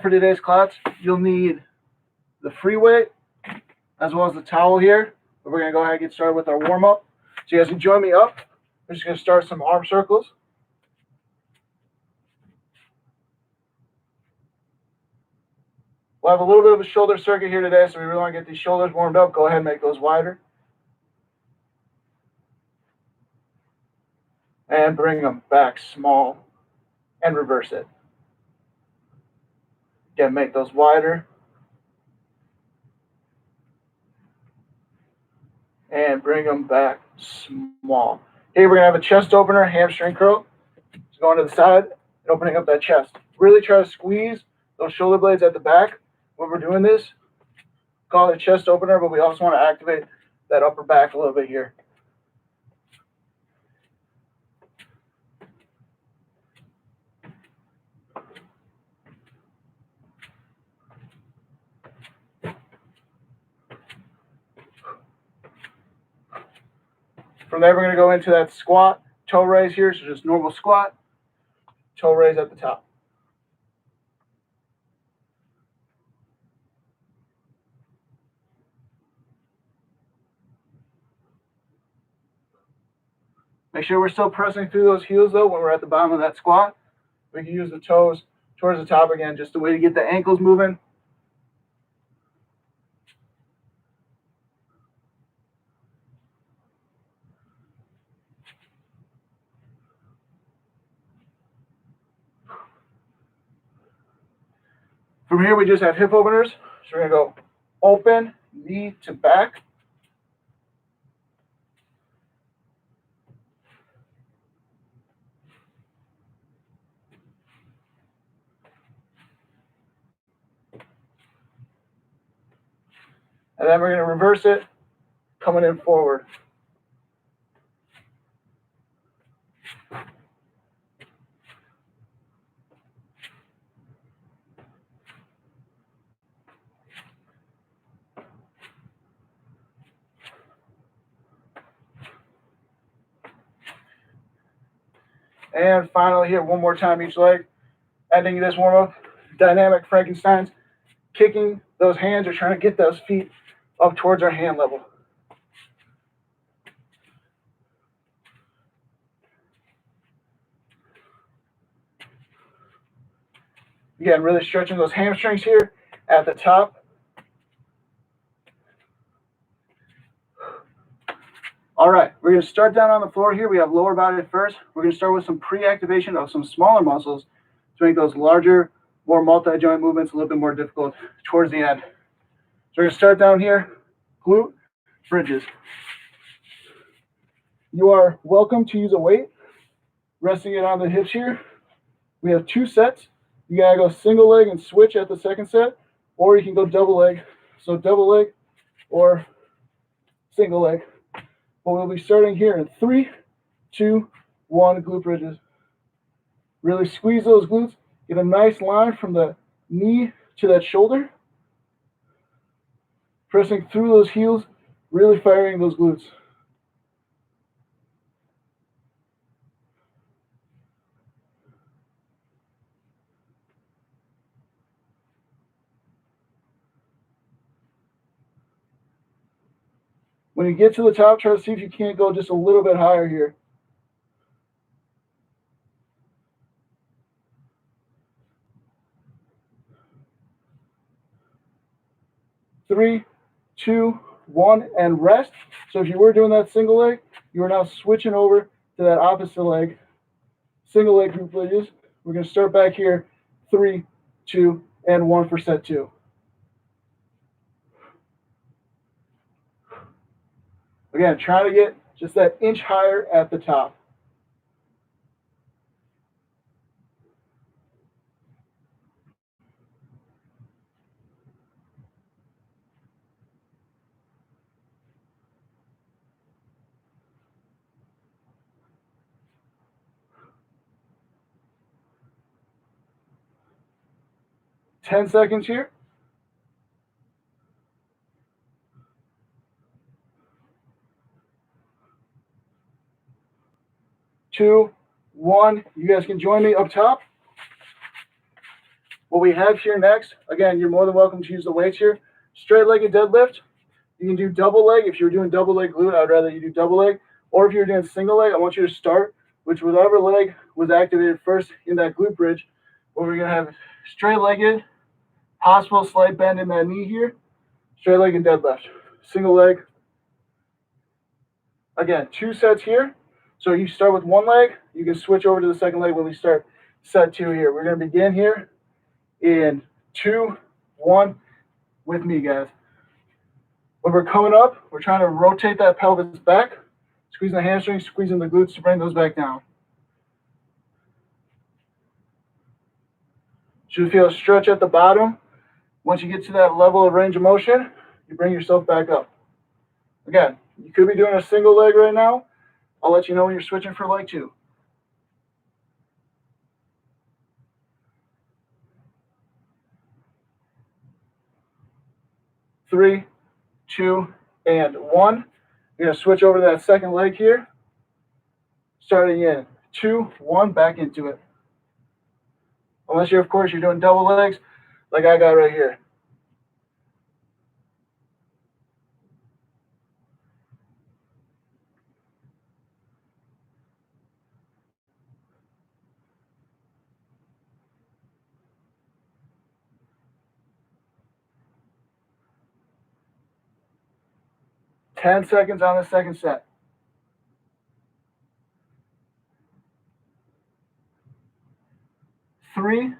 For today's class, you'll need the free weight as well as the towel here. But we're going to go ahead and get started with our warm-up. So you guys can join me up. We're just going to start some arm circles. We'll have a little bit of a shoulder circuit here today, so we really want to get these shoulders warmed up. Go ahead and make those wider. And bring them back small and reverse it. Again, make those wider. And bring them back small. Here we're going to have a chest opener, hamstring curl. So going to the side and opening up that chest. Really try to squeeze those shoulder blades at the back when we're doing this. Call it a chest opener, but we also want to activate that upper back a little bit here. From there, we're going to go into that squat, toe raise here. So just normal squat, toe raise at the top. Make sure we're still pressing through those heels, though, when we're at the bottom of that squat. We can use the toes towards the top again, just a way to get the ankles moving. From here, we just have hip openers. So we're going to go open, knee to back. And then we're going to reverse it, coming in forward. And finally here, one more time each leg. Ending this warm-up, dynamic Frankensteins, kicking those hands or trying to get those feet up towards our hand level. Again, really stretching those hamstrings here at the top. All right, we're going to start down on the floor here. We have lower body first. We're going to start with some pre-activation of some smaller muscles to make those larger, more multi-joint movements a little bit more difficult towards the end. So we're going to start down here, glute bridges. You are welcome to use a weight, resting it on the hips here. We have 2 sets. You got to go single leg and switch at the second set, or you can go double leg. So double leg or single leg. But we'll be starting here in 3, 2, 1, glute bridges. Really squeeze those glutes. Get a nice line from the knee to that shoulder. Pressing through those heels, really firing those glutes. When you get to the top, try to see if you can't go just a little bit higher here. Three, 2, 1, and rest. So if you were doing that single leg, you are now switching over to that opposite leg. Single leg glute bridges. We're going to start back here. 3, 2, and 1 for set 2. Again, trying to get just that inch higher at the top. Ten seconds here. 2, 1. You guys can join me up top. What we have here next, again, you're more than welcome to use the weights here. Straight-legged deadlift. You can do double leg. If you're doing double leg glute, I'd rather you do double leg. Or if you're doing single leg, I want you to start with whatever leg was activated first in that glute bridge, where we're going to have straight-legged, possible slight bend in that knee here, straight-legged deadlift. Single leg. Again, 2 sets here. So you start with one leg. You can switch over to the second leg when we start set 2 here. We're going to begin here in 2, 1 with me, guys. When we're coming up, we're trying to rotate that pelvis back, squeezing the hamstrings, squeezing the glutes to bring those back down. Should feel a stretch at the bottom. Once you get to that level of range of motion, you bring yourself back up. Again, you could be doing a single leg right now. I'll let you know when you're switching for leg 2. 3, 2, and 1. You're going to switch over to that second leg here. Starting in 2, 1, back into it. Unless you're, of course, you're doing double legs like I got right here. Ten seconds on the second set. 3,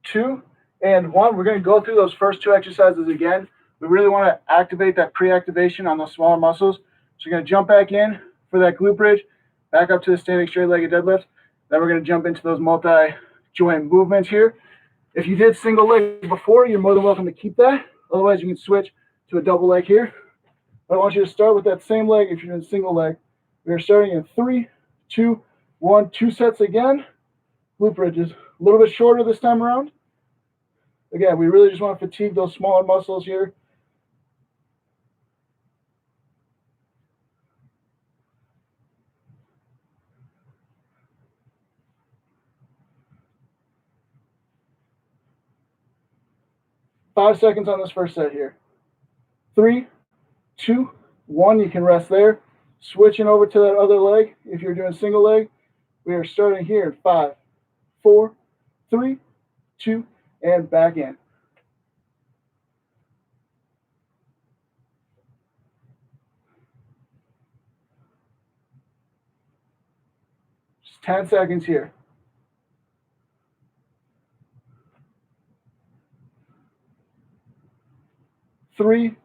2, and 1. We're going to go through those first 2 exercises again. We really want to activate that pre-activation on those smaller muscles. So you're going to jump back in for that glute bridge, back up to the standing straight-legged deadlift. Then we're going to jump into those multi-joint movements here. If you did single leg before, you're more than welcome to keep that. Otherwise, you can switch to a double leg here. But I want you to start with that same leg if you're doing single leg. We're starting in 3, 2, 1, 2 sets again. Glute bridges. A little bit shorter this time around. Again, we really just want to fatigue those smaller muscles here. Five seconds on this first set here. 3, 2, 1. You can rest there. Switching over to that other leg. If you're doing single leg, we are starting here in 5, 4, 3, 2, and back in. Just 10 seconds here. 3,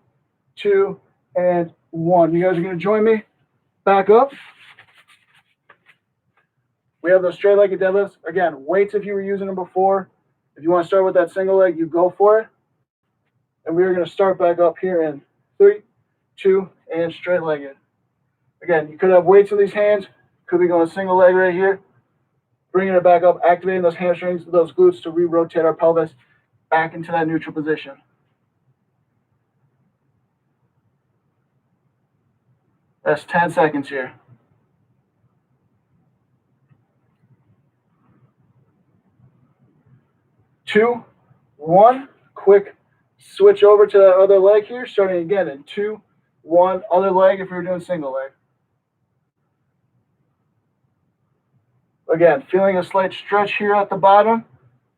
2, and 1. You guys are going to join me. Back up. We have those straight-legged deadlifts. Again, weights if you were using them before. If you want to start with that single leg, you go for it. And we are going to start back up here in 3, 2, and straight-legged. Again, you could have weights in these hands. Could be going single leg right here. Bringing it back up, activating those hamstrings, those glutes to re-rotate our pelvis back into that neutral position. That's 10 seconds here. 2, 1. Quick switch over to that other leg here, starting again in 2, 1. Other leg if you're doing single leg. Again, feeling a slight stretch here at the bottom,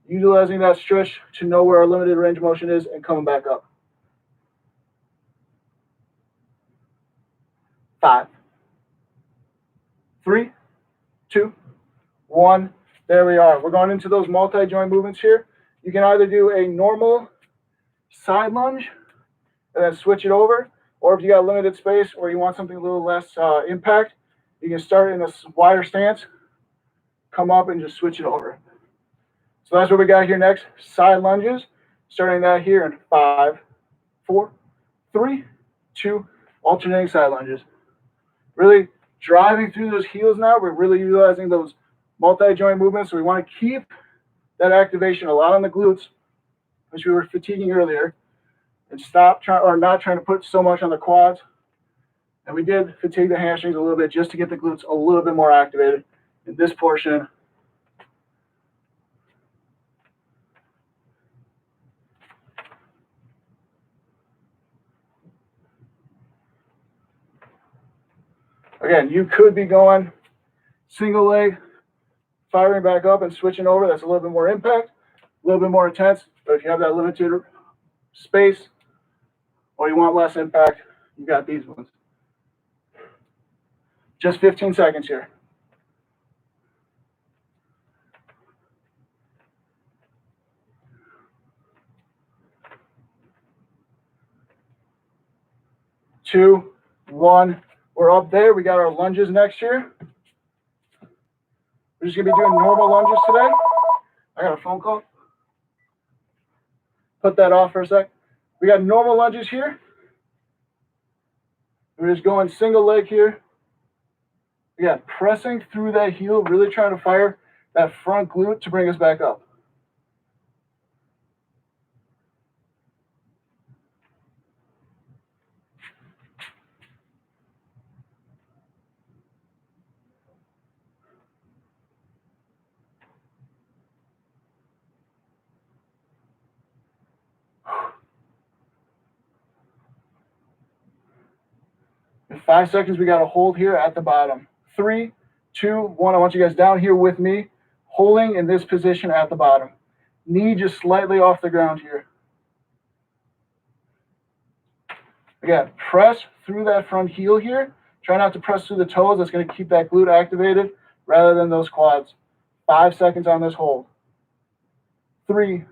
utilizing that stretch to know where our limited range of motion is and coming back up. 5, 3, 2, 1. There we are. We're going into those multi-joint movements here. You can either do a normal side lunge and then switch it over, or if you got limited space or you want something a little less impact, you can start in a wider stance, come up and just switch it over. So that's what we got here next. Side lunges, starting that here in 5, 4, 3, 2, alternating side lunges. Really driving through those heels now. We're really utilizing those multi-joint movements. So we want to keep that activation a lot on the glutes, which we were fatiguing earlier, and stop not trying to put so much on the quads. And we did fatigue the hamstrings a little bit just to get the glutes a little bit more activated in this portion. Again, you could be going single leg, firing back up and switching over. That's a little bit more impact, a little bit more intense. But if you have that limited space or you want less impact, you got these ones. Just 15 seconds here. Two, one. We're up there. We got our lunges next here. We're just going to be doing normal lunges today. I got a phone call. Put that off for a sec. We got normal lunges here. We're just going single leg here. Again, pressing through that heel, really trying to fire that front glute to bring us back up. In 5 seconds, we got to hold here at the bottom. 3, 2, 1. I want you guys down here with me, holding in this position at the bottom. Knee just slightly off the ground here. Again, press through that front heel here. Try not to press through the toes. That's going to keep that glute activated rather than those quads. 5 seconds on this hold. 3,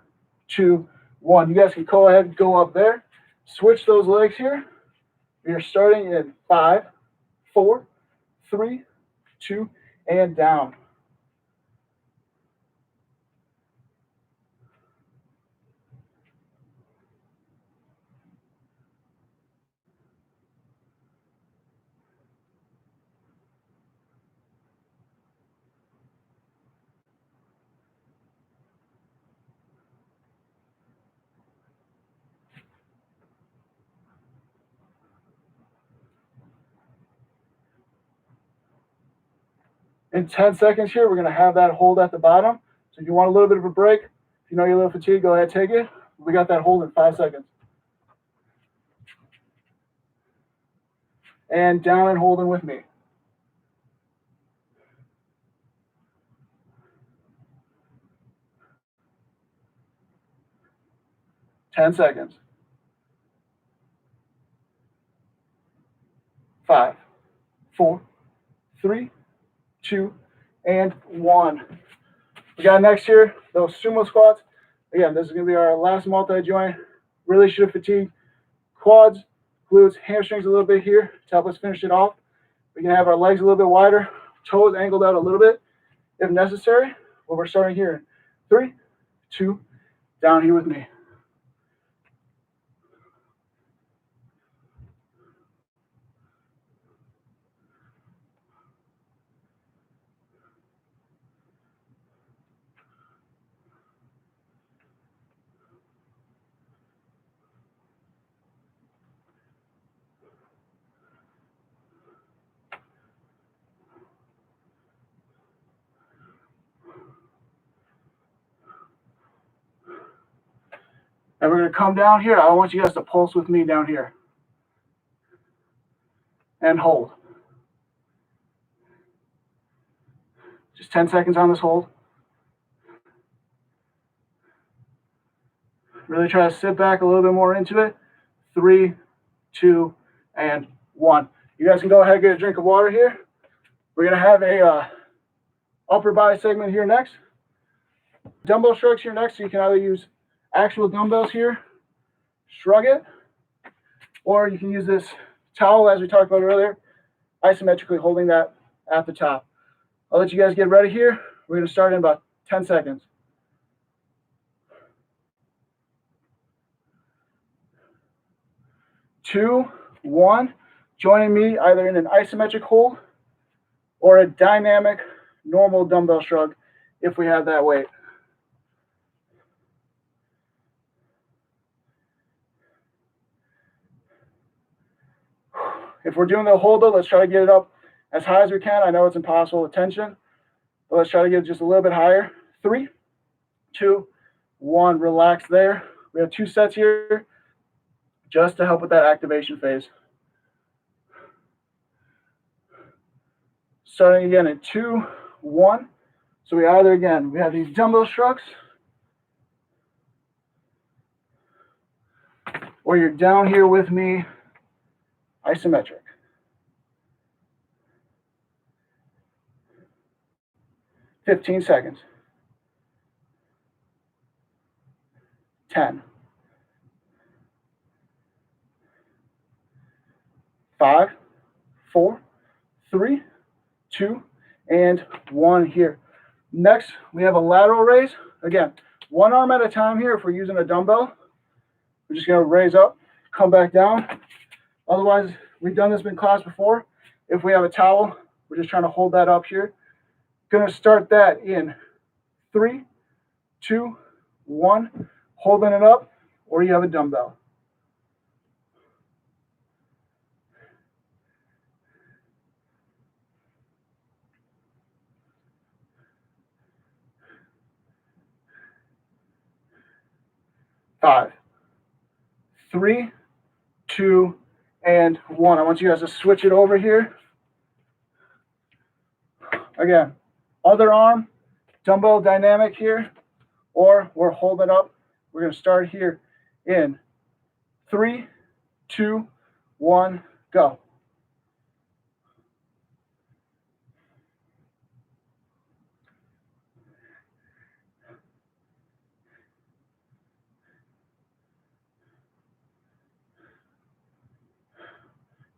2, 1. You guys can go ahead and go up there. Switch those legs here. We are starting in 5, 4, 3, 2, and down. In 10 seconds here, we're going to have that hold at the bottom. So if you want a little bit of a break, if you know you're a little fatigued, go ahead, take it. We got that hold in 5 seconds. And down and holding with me. Ten seconds. 5, 4, 3, 2, and 1. We got next here, those sumo squats. Again, this is going to be our last multi-joint. Really should have fatigued quads, glutes, hamstrings a little bit here to help us finish it off. We can have our legs a little bit wider, toes angled out a little bit if necessary. But we're starting here in 3, 2, down here with me. And we're going to come down here. I want you guys to pulse with me down here. And hold. Just 10 seconds on this hold. Really try to sit back a little bit more into it. 3, 2, and 1. You guys can go ahead and get a drink of water here. We're going to have a upper body segment here next. Dumbbell shrugs here next. So you can either use actual dumbbells here, shrug it, or you can use this towel as we talked about earlier, isometrically holding that at the top. I'll let you guys get ready here. We're going to start in about 10 seconds. 2, 1. Joining me either in an isometric hold or a dynamic normal dumbbell shrug if we have that weight. If we're doing the hold though, let's try to get it up as high as we can. I know it's impossible with tension, but let's try to get it just a little bit higher. 3, 2, 1. Relax there. We have 2 sets here just to help with that activation phase. Starting again in 2, 1. So we either, again, we have these dumbbell shrugs, or you're down here with me, isometric. 15 seconds. 10. 5, 4, 3, 2, and 1 here. Next, we have a lateral raise. Again, one arm at a time here if we're using a dumbbell. We're just going to raise up, come back down. Otherwise, we've done this in class before. If we have a towel, we're just trying to hold that up here. Going to start that in 3, 2, 1. Holding it up, or you have a dumbbell. Five, 3, 2, and 1. I want you guys to switch it over here. Again, other arm, dumbbell dynamic here, or we're holding up. We're going to start here in 3, 2, 1, go.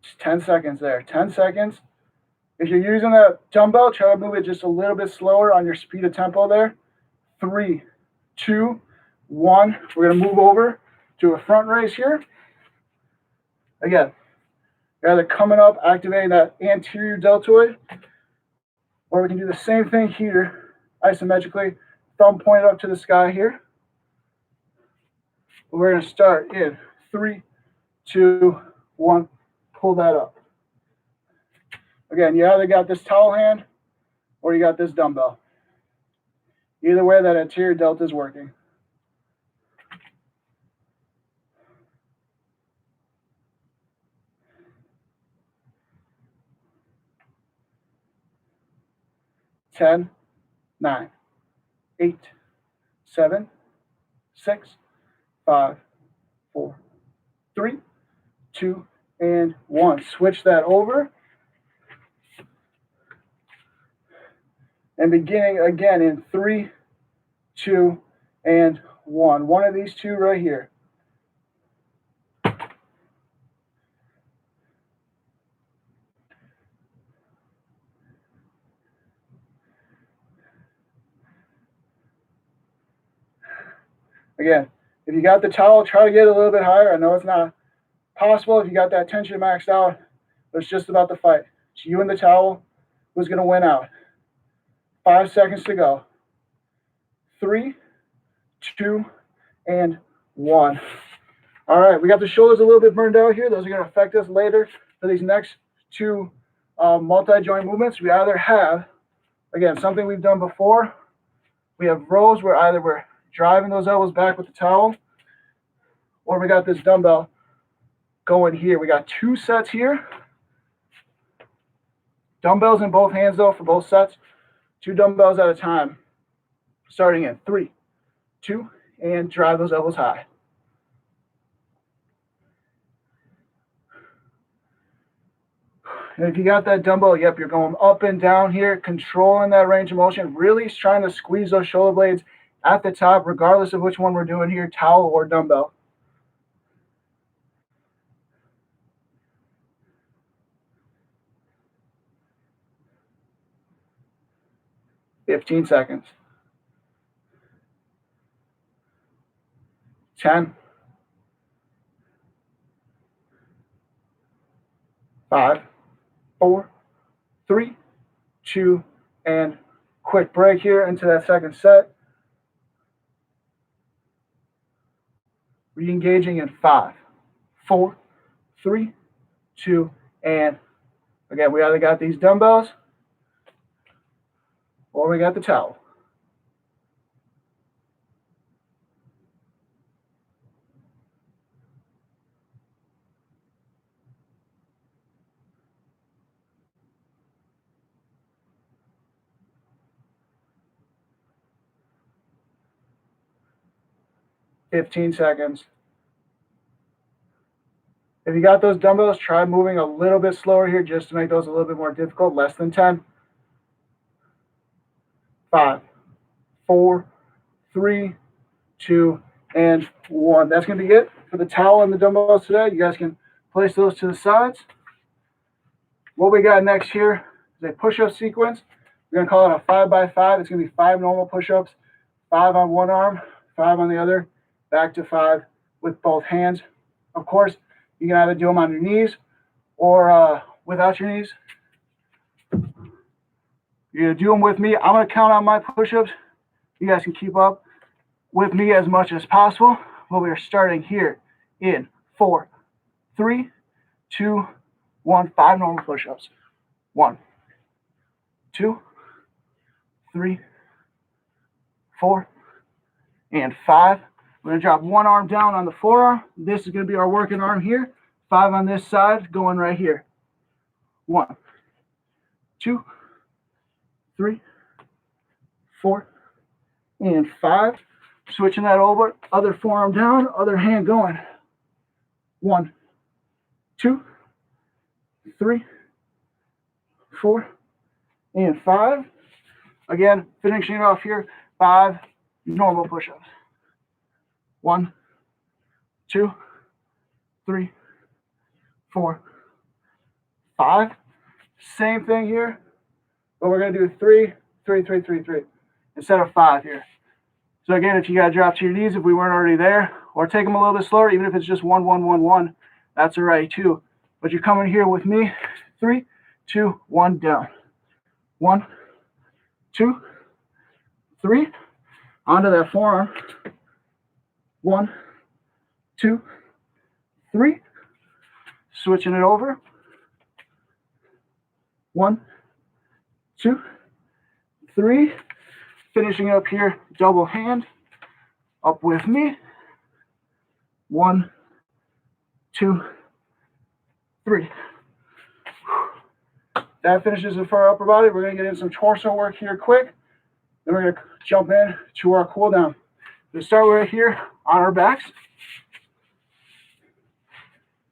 Just 10 seconds there. 10 seconds. If you're using a dumbbell, try to move it just a little bit slower on your speed of tempo there. 3, 2, 1. We're going to move over to a front raise here. Again, you're either coming up, activating that anterior deltoid, or we can do the same thing here, isometrically, thumb pointed up to the sky here. We're going to start in 3, 2, 1. Pull that up. Again, you either got this towel hand or you got this dumbbell. Either way, that anterior delta is working. Ten, 9, 8, 7, 6, 5, 4, 3, 2, and 1. Switch that over. And beginning again in 3, 2, and 1. One of these two right here. Again, if you got the towel, try to get a little bit higher. I know it's not possible if you got that tension maxed out, but it's just about the fight. It's you and the towel. Who's going to win out? 5 seconds to go. 3, 2, and 1. All right, we got the shoulders a little bit burned out here. Those are going to affect us later for these next two multi-joint movements. We either have, again, something we've done before. We have rows where either we're driving those elbows back with the towel, or we got this dumbbell going here. We got 2 sets here. Dumbbells in both hands, though, for both sets. 2 dumbbells at a time. Starting in 3, 2, and drive those elbows high. And if you got that dumbbell, yep, you're going up and down here, controlling that range of motion, really trying to squeeze those shoulder blades at the top, regardless of which one we're doing here, towel or dumbbell. $15 seconds. 10. 5, 4, 3, 2, and quick break here into that second set. Re-engaging in 5, 4, 3, 2, and again, we either got these dumbbells or we got the towel. 15 seconds. If you got those dumbbells, try moving a little bit slower here just to make those a little bit more difficult, less than 10. 5, 4, 3, 2, and 1. That's going to be it for the towel and the dumbbells today. You guys can place those to the sides. What we got next here is a push-up sequence. We're going to call it a 5x5. It's going to be 5 normal push-ups, 5 on one arm, 5 on the other, back to 5 with both hands. Of course, you can either do them on your knees or without your knees. You're going to do them with me. I'm going to count on my push-ups. You guys can keep up with me as much as possible. But we are starting here in 4, 3, 2, 1. 5 normal push-ups. 1, 2, 3, 4, and 5. We're going to drop one arm down on the forearm. This is going to be our working arm here. 5 on this side, going right here. 1, 2, 3, 4, and 5. Switching that over, other forearm down, other hand going. 1, 2, 3, 4, and 5. Again, finishing it off here, 5 normal push-ups. 1, 2, 3, 4, 5. Same thing here, but we're going to do 3, 3, 3, 3, 3 instead of 5 here. So again, if you got to drop to your knees, if we weren't already there, or take them a little bit slower, even if it's just 1, 1, 1, 1, that's all right too. But you're coming here with me, 3, 2, 1, down. 1, 2, 3, onto that forearm. 1, 2, 3, switching it over. 1, 2, 3, finishing up here, double hand, up with me. 1, 2, 3. That finishes it for our upper body. We're going to get in some torso work here quick. Then we're going to jump in to our cool down. We'll start right here on our backs.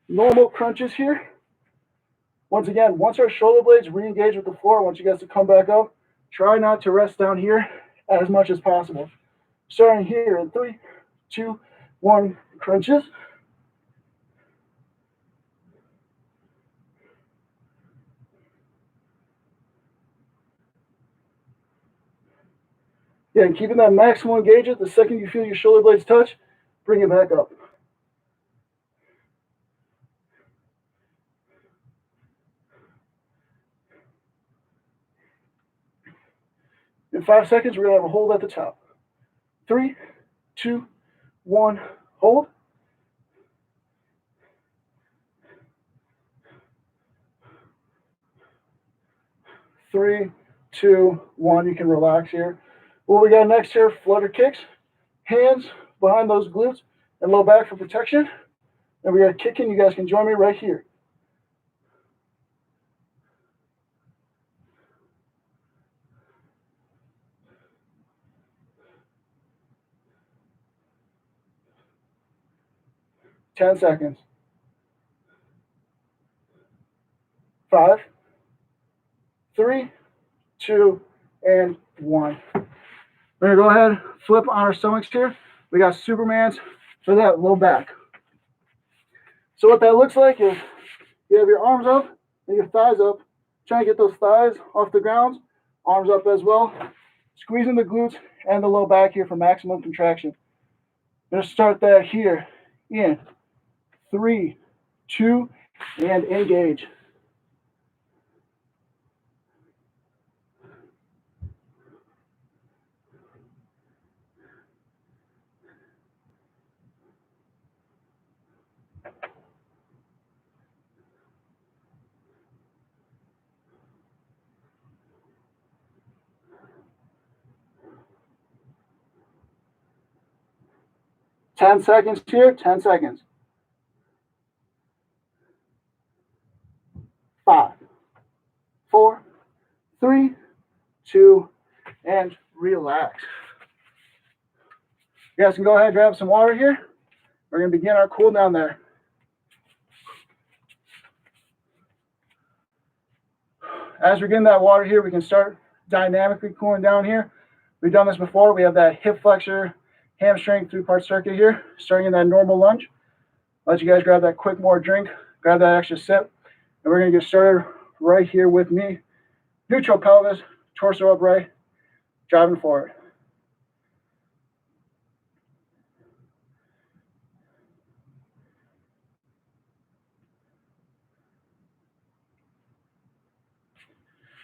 Normal crunches here. Once again, once our shoulder blades re-engage with the floor, I want you guys to come back up. Try not to rest down here as much as possible. Starting here in 3, 2, 1, crunches. Yeah, and keeping that maximal engagement, the second you feel your shoulder blades touch, bring it back up. In 5 seconds, we're going to have a hold at the top. 3, 2, 1, hold. 3, 2, 1. You can relax here. What we got next here, flutter kicks. Hands behind those glutes and low back for protection. And we got kicking. You guys can join me right here. Ten seconds. 5, 3, 2, and 1. We're going to go ahead, flip on our stomachs here. We got Supermans for that low back. So what that looks like is you have your arms up and your thighs up. Trying to get those thighs off the ground. Arms up as well. Squeezing the glutes and the low back here for maximum contraction. I'm going to start that here in 3, 2, and engage. Ten seconds here, 10 seconds. 5, 4, 3, 2, and relax. You guys can go ahead and grab some water here. We're going to begin our cool down there. As we're getting that water here, we can start dynamically cooling down here. We've done this before. We have that hip flexor, hamstring 3-part circuit here, starting in that normal lunge. Let you guys grab that quick more drink, grab that extra sip, and we're going to get started right here with me. Neutral pelvis, torso upright, driving forward.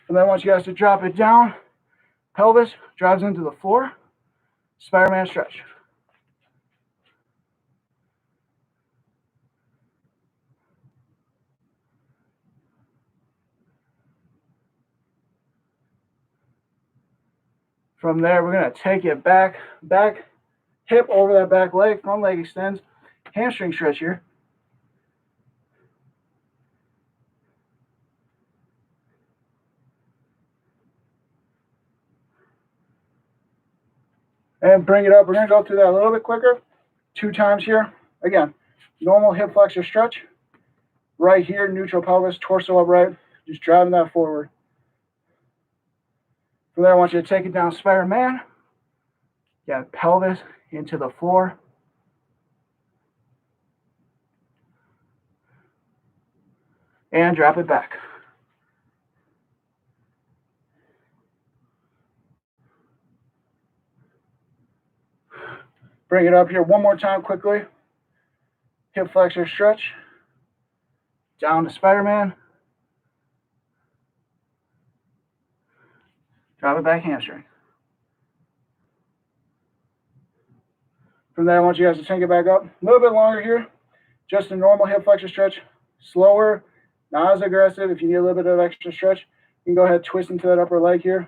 And then I want you guys to drop it down. Pelvis drives into the floor. Spider-Man stretch. From there, we're going to take it back, hip over that back leg, front leg extends, hamstring stretch here. And bring it up. We're going to go through that a little bit quicker. 2 times here. Again, normal hip flexor stretch. Right here, neutral pelvis, torso upright. Just driving that forward. From there, I want you to take it down, Spider-Man. Got pelvis into the floor. And drop it back. Bring it up here one more time quickly. Hip flexor stretch. Down to Spider-Man. Drop it back, hamstring. From there, I want you guys to take it back up. A little bit longer here. Just a normal hip flexor stretch. Slower, not as aggressive. If you need a little bit of extra stretch, you can go ahead and twist into that upper leg here.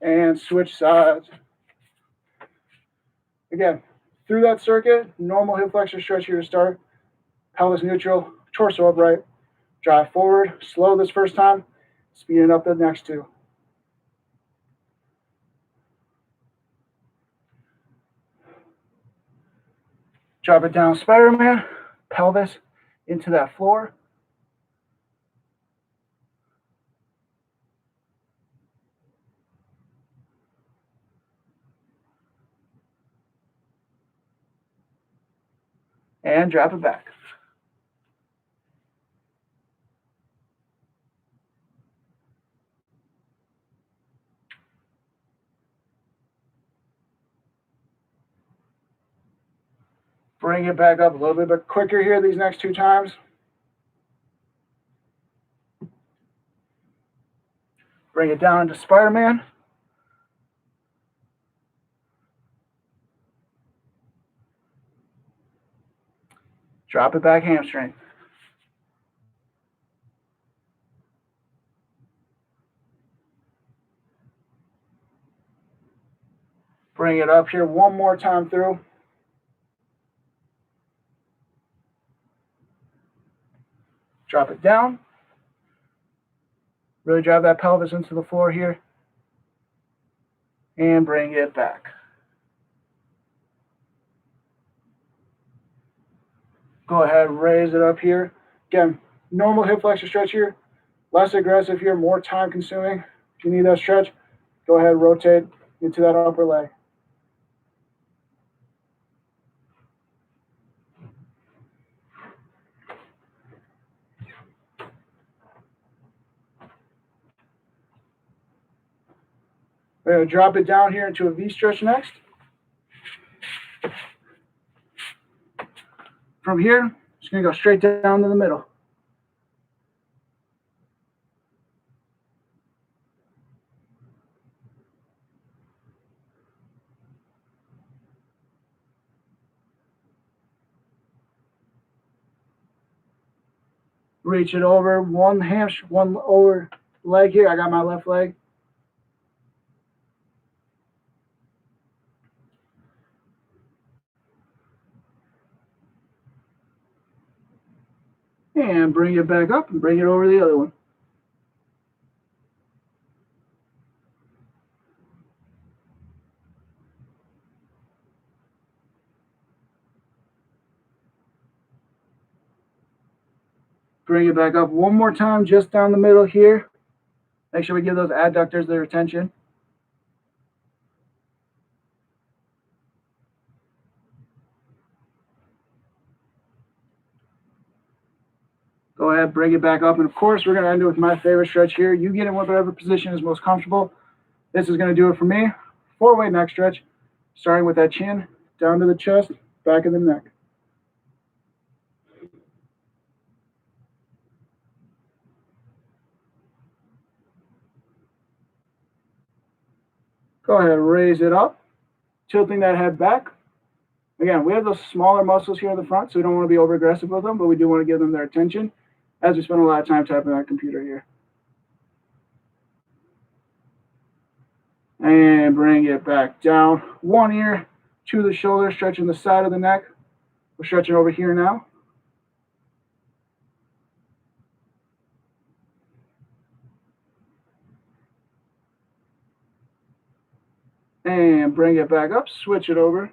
And switch sides. Again, through that circuit, normal hip flexor stretch here to start. Pelvis neutral, torso upright. Drive forward, slow this first time, speeding up the next 2. Drop it down, Spider-Man. Pelvis into that floor. And drop it back. Bring it back up a little bit quicker here these next 2 times. Bring it down into Spider-Man. Drop it back, hamstring. Bring it up here one more time through. Drop it down. Really drive that pelvis into the floor here. And bring it back. Go ahead and raise it up here. Again, normal hip flexor stretch here. Less aggressive here, more time consuming. If you need that stretch, go ahead and rotate into that upper leg. We're going to drop it down here into a V stretch next. From here, just going to go straight down to the middle. Reach it over, one over leg here. I got my left leg. And bring it back up and bring it over the other one. Bring it back up one more time, just down the middle here. Make sure we give those adductors their attention. Go ahead, bring it back up. And of course, we're going to end it with my favorite stretch here. You get in whatever position is most comfortable. This is going to do it for me. 4-way neck stretch, starting with that chin, down to the chest, back of the neck. Go ahead, raise it up, tilting that head back. Again, we have those smaller muscles here in the front, so we don't want to be over aggressive with them, but we do want to give them their attention as we spend a lot of time typing on that computer here. And bring it back down. One ear to the shoulder, stretching the side of the neck. We're stretching over here now. And bring it back up, switch it over.